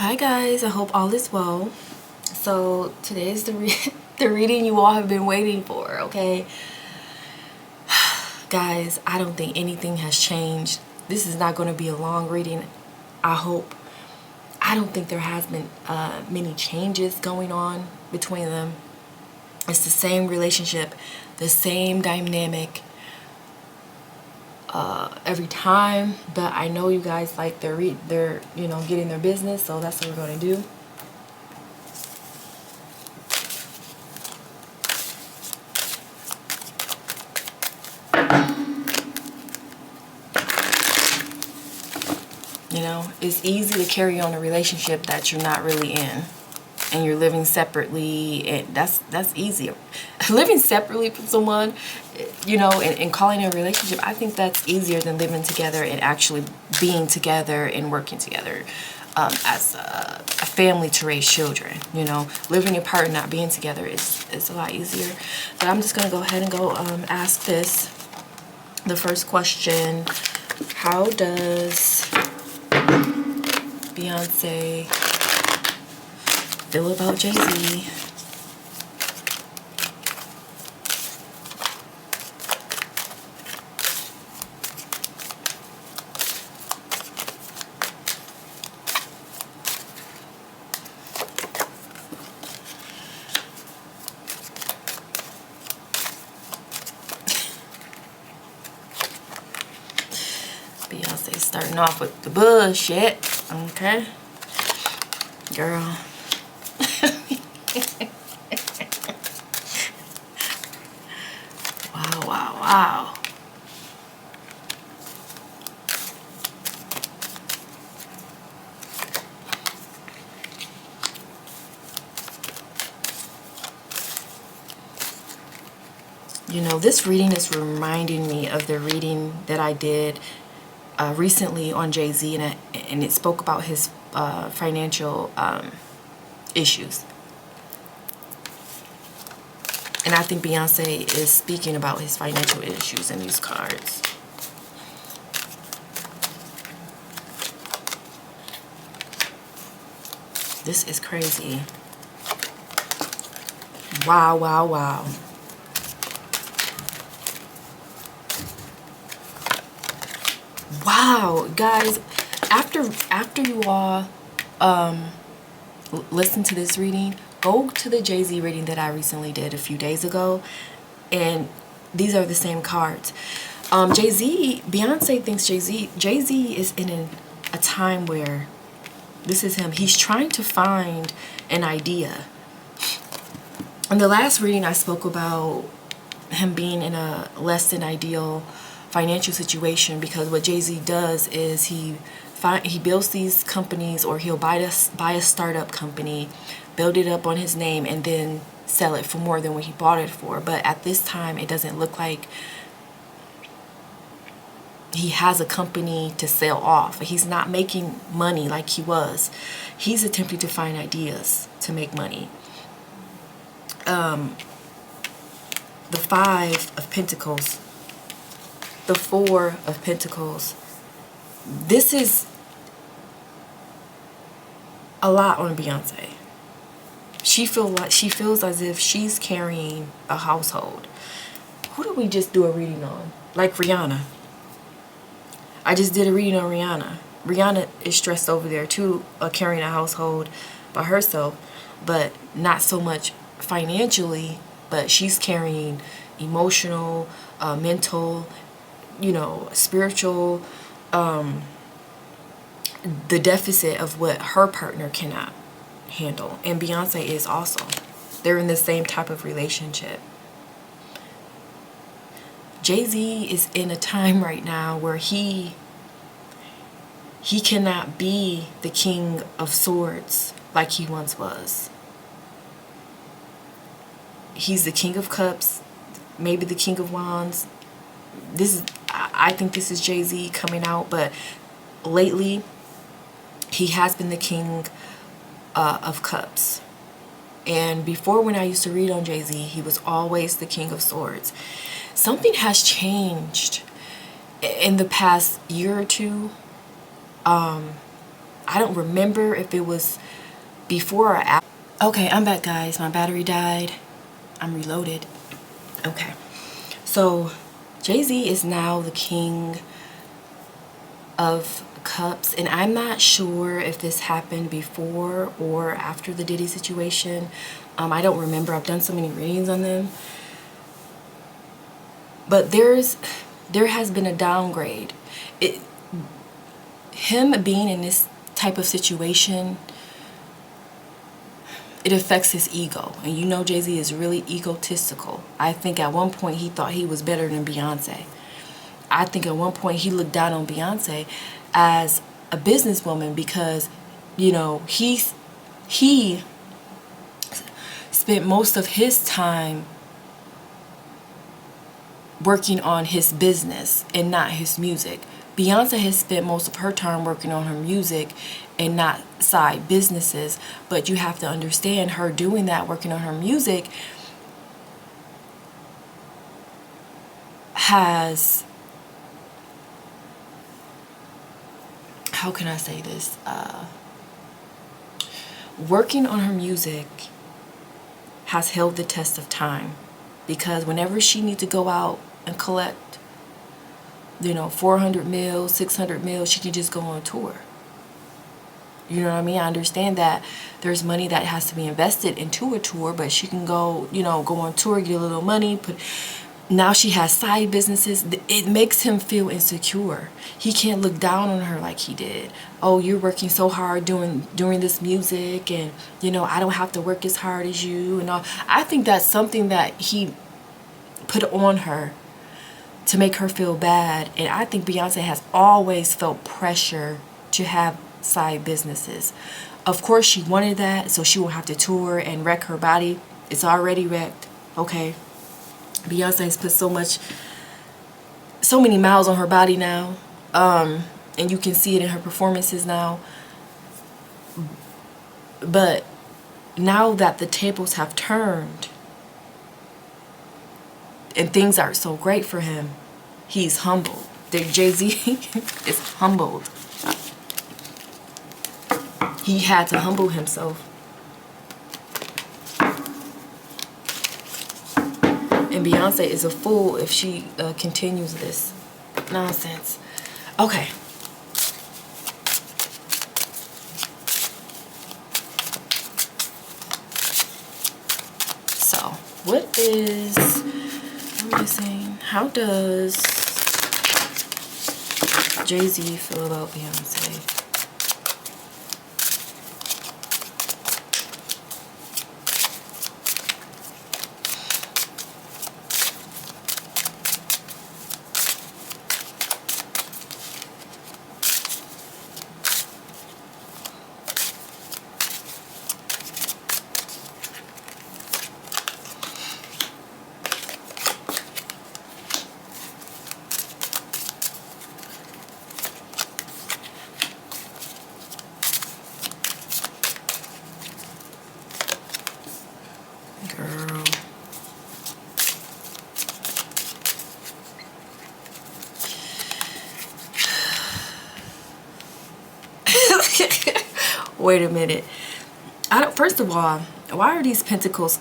Hi guys, I hope all is well. So today is the reading you all have been waiting for, okay? Guys, I don't think anything has changed. This is not going to be a long reading, I hope. I don't think there has been many changes going on between them. It's the same relationship, the same dynamic every time, but I know you guys like they're getting their business, so that's what we're going to do. You know, it's easy to carry on a relationship that you're not really in, and you're living separately, and that's easier. Living separately from someone, you know, and calling it a relationship, I think that's easier than living together and actually being together and working together as a family to raise children. You know, living apart and not being together is a lot easier. But I'm just gonna go ahead and go ask this. The first question: how does Beyonce feel about JayZ? Beyonce starting off with the bullshit, okay? Girl. Wow. You know, this reading is reminding me of the reading that I did recently on JayZ, and it spoke about his financial issues. And I think Beyonce is speaking about his financial issues in these cards. This is crazy. Wow. Wow, guys, after you all listen to this reading, go to the JayZ reading that I recently did a few days ago, and these are the same cards. Beyonce thinks JayZ is in a time where, this is him, he's trying to find an idea. In the last reading, I spoke about him being in a less than ideal financial situation, because what JayZ does is he builds these companies, or he'll buy a startup company, build it up on his name, and then sell it for more than what he bought it for. But at this time, it doesn't look like he has a company to sell off. He's not making money like he was. He's attempting to find ideas to make money. The Five of Pentacles, the Four of Pentacles. This is a lot on Beyonce. She feels as if she's carrying a household. Who did we just do a reading on? Like Rihanna. I just did a reading on Rihanna. Rihanna is stressed over there too, carrying a household by herself, but not so much financially, but she's carrying emotional, mental, you know, spiritual, the deficit of what her partner cannot handle. And Beyonce is also. They're in the same type of relationship. JayZ is in a time right now where he cannot be the King of Swords like he once was. He's the King of Cups, maybe the King of Wands. I think this is JayZ coming out, but lately he has been the King of Cups. And before, when I used to read on JayZ, he was always the King of Swords. Something has changed in the past year or two. I I don't remember if it was before or after. Okay, I'm back, guys. My battery died. I'm reloaded. Okay. So JayZ is now the king of cups, and I'm not sure if this happened before or after the Diddy situation. I don't remember. I've done so many readings on them. But there has been a downgrade. Him being in this type of situation, it affects his ego. And you know JayZ is really egotistical. I think at one point he thought he was better than Beyonce. I think at one point he looked down on Beyonce as a businesswoman because, you know, he spent most of his time working on his business and not his music. Beyonce has spent most of her time working on her music and not side businesses. But you have to understand, her doing that, working on her music, has, how can I say this? Working on her music has held the test of time, because whenever she needs to go out and collect, you know, 400 mil, 600 mil, she can just go on tour. You know what I mean? I understand that there's money that has to be invested into a tour, but she can go, you know, go on tour, get a little money. Now she has side businesses. It makes him feel insecure. He can't look down on her like he did. Oh, you're working so hard doing this music, and, you know, I don't have to work as hard as you and all. I think that's something that he put on her to make her feel bad. And I think Beyonce has always felt pressure to have side businesses. Of course she wanted that so she won't have to tour and wreck her body. It's already wrecked. Okay, Beyonce's put so many miles on her body now, and you can see it in her performances now. But now that the tables have turned and things are so great for him, he's humbled. JayZ is humbled. He had to humble himself. And Beyonce is a fool if she continues this nonsense. Okay. So, what is... what am I saying? How does JayZ feel about Beyonce? Girl. Wait a minute. First of all, why are these Pentacles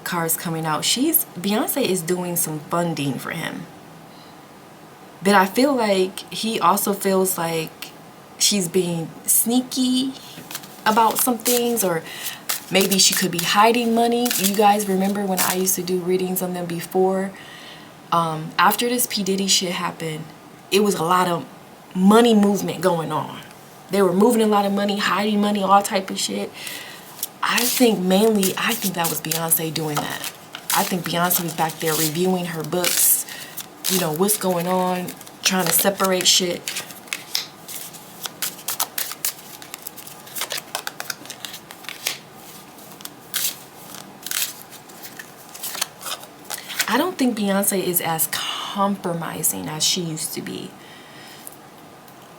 cards coming out? Beyonce is doing some funding for him. But I feel like he also feels like she's being sneaky about some things, or maybe she could be hiding money. You guys remember when I used to do readings on them before? After this P. Diddy shit happened, it was a lot of money movement going on. They were moving a lot of money, hiding money, all type of shit. I think that was Beyonce doing that. I think Beyonce was back there reviewing her books, you know, what's going on, trying to separate shit. I don't think Beyonce is as compromising as she used to be.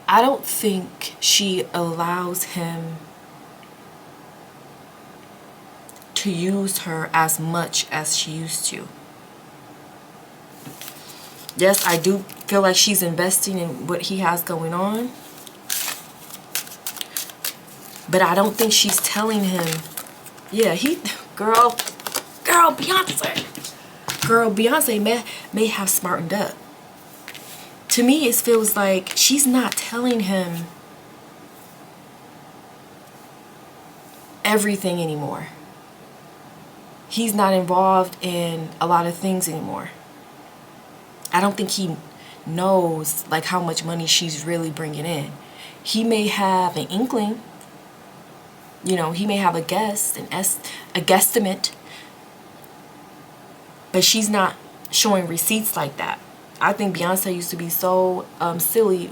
I don't think she allows him to use her as much as she used to. Yes, I do feel like she's investing in what he has going on. But I don't think she's telling him, yeah, girl, Beyonce may have smartened up. To me, it feels like she's not telling him everything anymore. He's not involved in a lot of things anymore. I don't think he knows like how much money she's really bringing in. He may have an inkling, you know, he may have a guess, a guesstimate, but she's not showing receipts like that. I think Beyonce used to be so silly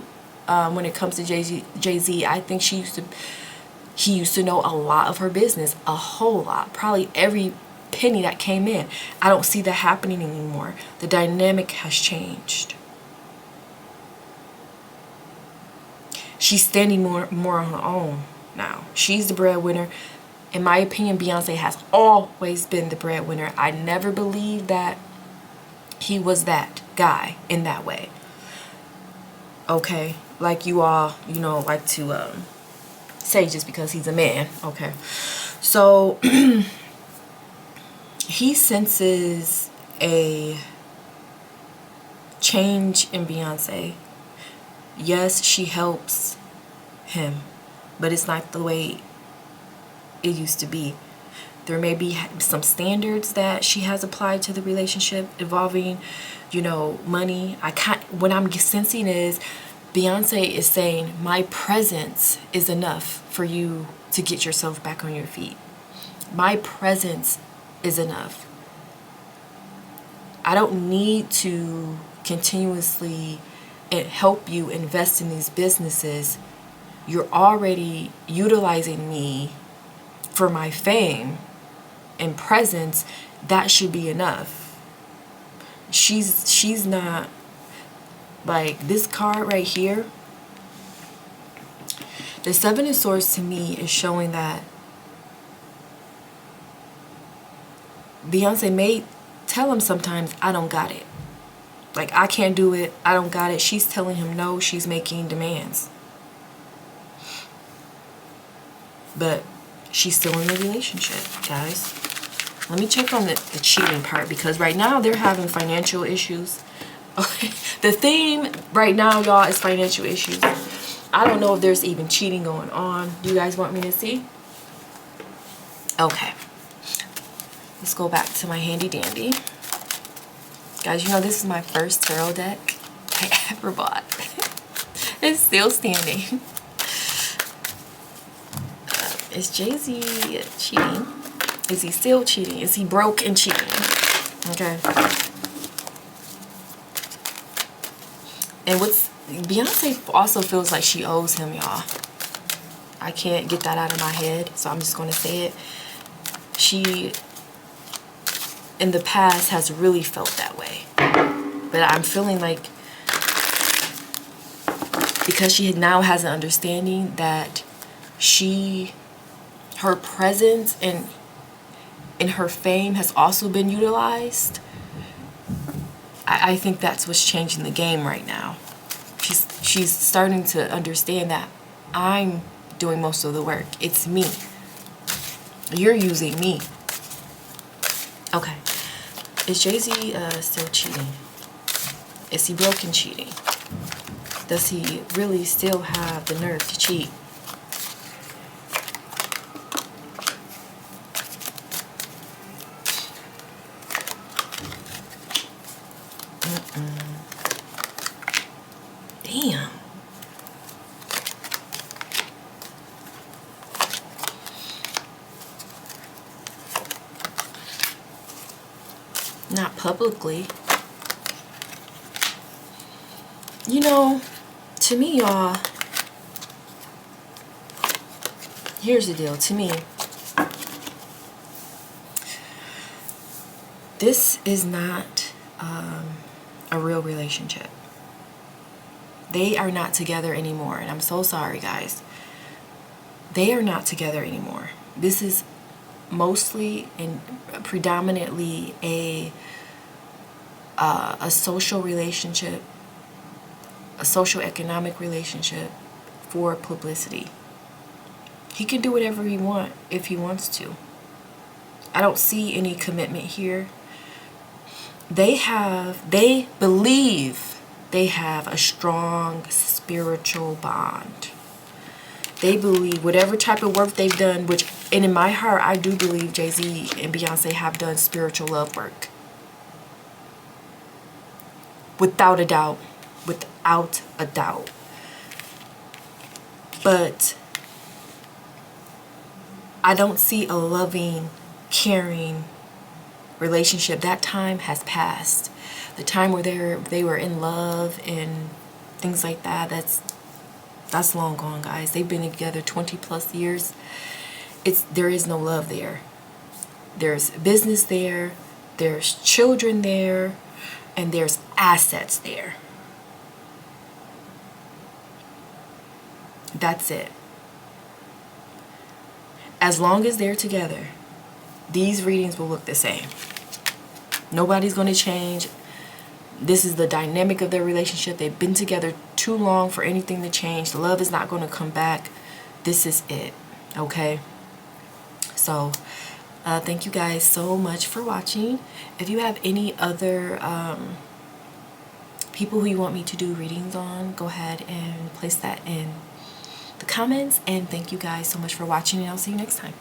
when it comes to JayZ. I think he used to know a lot of her business, a whole lot, probably every penny that came in. I don't see that happening anymore. The dynamic has changed. She's standing more on her own now. She's the breadwinner. In my opinion, Beyonce has always been the breadwinner. I never believed that he was that guy in that way. Okay, like you all, you know, like to say just because he's a man. Okay, so he senses a change in Beyonce. Yes, she helps him, but it's not the way it used to be. There may be some standards that she has applied to the relationship involving, you know, money. What I'm sensing is Beyonce is saying, my presence is enough for you to get yourself back on your feet. My presence is enough. I don't need to continuously help you invest in these businesses. You're already utilizing me for my fame and presence. That should be enough. She's not like this card right here. The Seven of Swords to me is showing that Beyonce may tell him sometimes, I don't got it. Like, I can't do it. I don't got it. She's telling him no. She's making demands. But she's still in the relationship, guys. Let me check on the cheating part, because right now they're having financial issues. Okay. The theme right now, y'all, is financial issues. I don't know if there's even cheating going on. Do you guys want me to see? Okay. Let's go back to my handy dandy. Guys, you know this is my first tarot deck I ever bought. It's still standing. Is JayZ cheating? Is he still cheating? Is he broke and cheating? Okay. And Beyonce also feels like she owes him, y'all. I can't get that out of my head, so I'm just going to say it. She, in the past, has really felt that way. But I'm feeling like, because she now has an understanding that her presence and her fame has also been utilized, I think that's what's changing the game right now. She's starting to understand that I'm doing most of the work. It's me. You're using me. Okay. Is JayZ still cheating? Is he broke and cheating? Does he really still have the nerve to cheat? Damn. Not publicly. You know, to me, y'all, here's the deal. To me, this is not a real relationship. They are not together anymore, and I'm so sorry, guys. They are not together anymore. This is mostly and predominantly a social relationship, a social economic relationship for publicity. He can do whatever he wants if he wants to. I don't see any commitment here. They believe they have a strong spiritual bond. They believe whatever type of work they've done, and in my heart, I do believe JayZ and Beyonce have done spiritual love work. Without a doubt. Without a doubt. But I don't see a loving, caring relationship. That time has passed. The time where they were in love and things like that, that's long gone, guys. They've been together 20 plus years. There is no love there. There's business there, there's children there, and there's assets there. That's it. As long as they're together, these readings will look the same. Nobody's going to change. This is the dynamic of their relationship. They've been together too long for anything to change. The love is not going to come back. This is it. Okay? So, thank you guys so much for watching. If you have any other people who you want me to do readings on, go ahead and place that in the comments. And thank you guys so much for watching, and I'll see you next time.